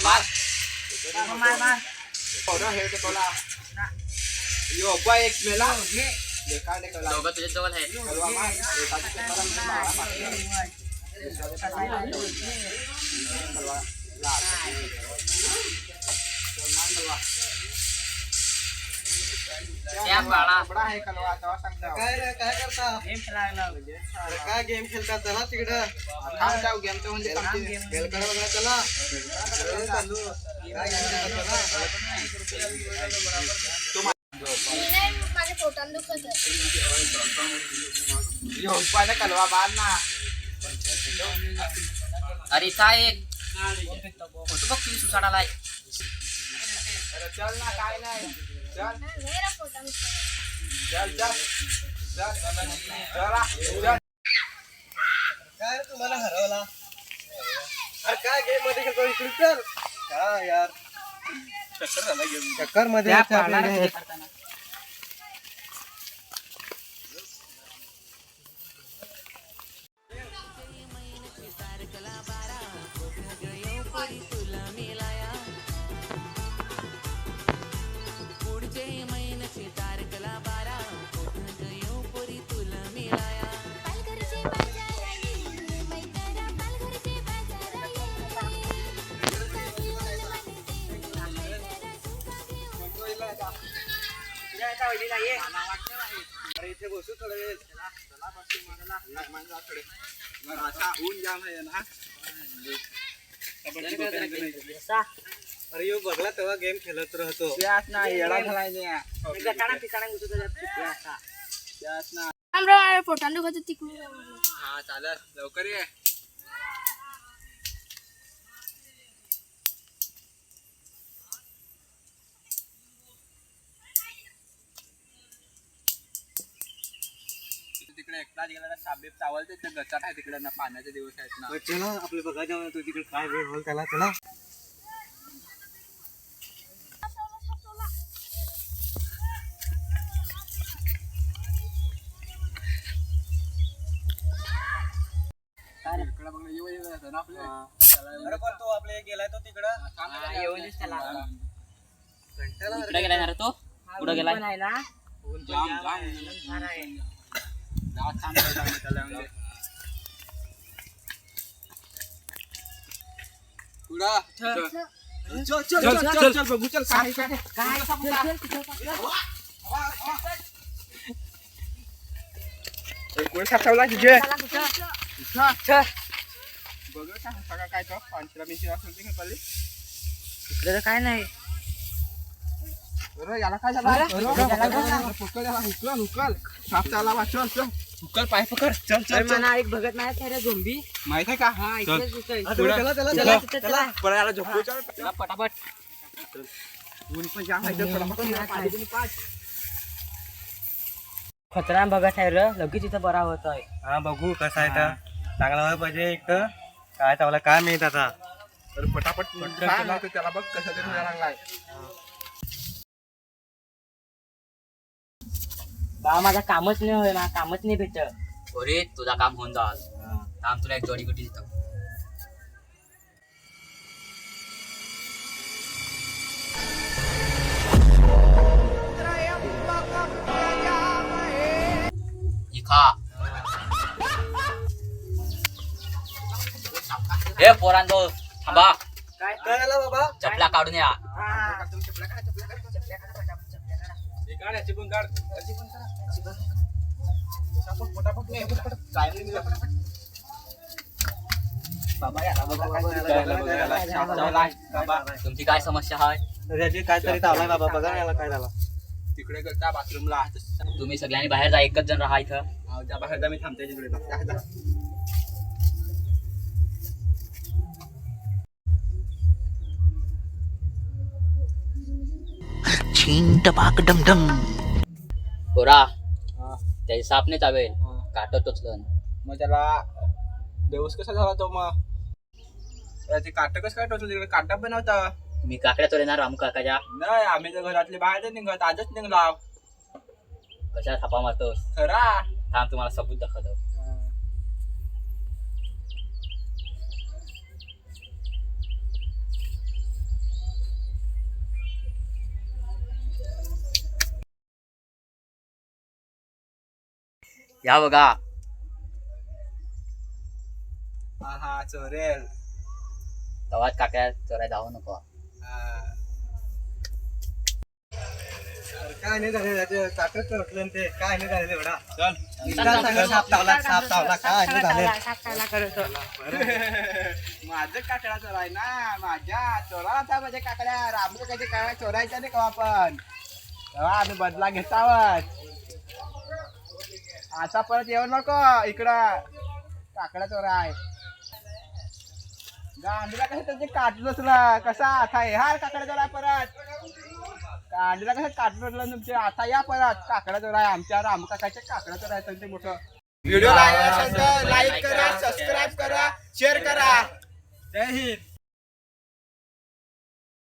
मार एक मेला दोघं तुझ्या जवळ आहे क्या बाळा बडा आहे कलवा तेव्हा सांगता काय करता काय गेम खेळता चला तिकडं थांब जाऊ गेम तो म्हणजे बेलकडे वगैरे चला चालू काय माझ्या पोटात दुखत पाहिजे कलवा बाल ना अरे काय एक फोटो बघ किती सुसाट आलाय चल ना काय नाही चल पोटात चल चल चला चल काय तुम्हाला हरवला अरे काय गेम मध्ये खेळतो इकडे चल काय यार चक्कर झाला गेम चक्कर मध्ये अरे इथे बसू थोडं वेळ ऊन जाम आहे ना अरे यो बघला तेव्हा गेम खेळत राहतो पोटात दुखत तिकडून हा चालेल लवकर ये तिकडे एकटा गेला ना साबेब चावलते ते गचाट आहे तिकडे ना पाण्याचे दिवस आहेत ना चला आपले बघा जाऊ तू तिकडे काय वेळ होईल त्याला चला अरे पण तो आपले गेलाय तो तिकडं इकडे गेलाय ना तो कुठं गेलाय चल बघू चल कोण साठवला तिथे बघ सगळं काय तो 500 मिनिट असेल ते खाली काय नाही अरे याला काय झालं पकड याला हुकल साप चाला वाचल चल हुकल पाय पकड चल चल चल एक बघत नाही रे झोंबी माहित आहे का चला पण याला झोपू चल पटापट ऊन पण जाम आहे खतरा बघत आहे रे लगेच इथं बरा होत आहे हा बघू कसं आहे तर चांगला व्हायला पाहिजे एक तर काय चावला काय माहित आता तर पटापट त्याला बघ कसं तरी व्हायला लागलाय बा माझा कामच नाही होय ना कामच नाही भेटत अरे तुझा काम होऊन जाल काम तुला एक जोडी गुटी देतो हे पोरांनो थांबा काय झालं बाबा चपला काढून या तुमची काय समस्या आहे काहीतरी चावलाय बाबा बघा याला काय झालं तिकडे गेलता बाथरूमला तुम्ही सगळ्यांनी बाहेर जा एकच जण राहा इथं त्या बाहेर जा मी थांबते तिकडे टपाक डमडम पोरा त्याची साप नाही चावेल काट टोचलं मग त्याला बेहोश कसा झाला तो मग त्याचे काट कसं काय टोचलं तिकडे काटा पण नव्हता मी काकड्या चोरेणार रामू काकाच्या नाही आम्ही तर घरातले बाहेर निघत आजच निघला कशा थापा मारतोस खरा थांब तुम्हाला सबूत दाखवतो या बघा. हा चोरेल. तवाच काका चोराय जाऊ नको. काय नाही झाले ताकद करतलं ते काय नाही झाले एवढा. चल साप तावला काय नाही झाले. माझं काकडा चोराय ना माझ्या चोराचा माझ्या काकड्या रामू कधी काय चोरायचा नाही का आपण तेव्हा आम्ही बदला घेतावत. आता परत येऊ नको इकडं काकडा चोराय. गांडीला कसं त्याचे काटलोच ना कसा आता हा काकडा चोराय परत. गांडीला कसं काटलं तुमचे आता या परत काकडा चोराय आमच्या रामू काकाचे काकडा चोराय ते मोठं. व्हिडिओ लाईक करा सबस्क्राईब करा शेअर करा. जय हिंद.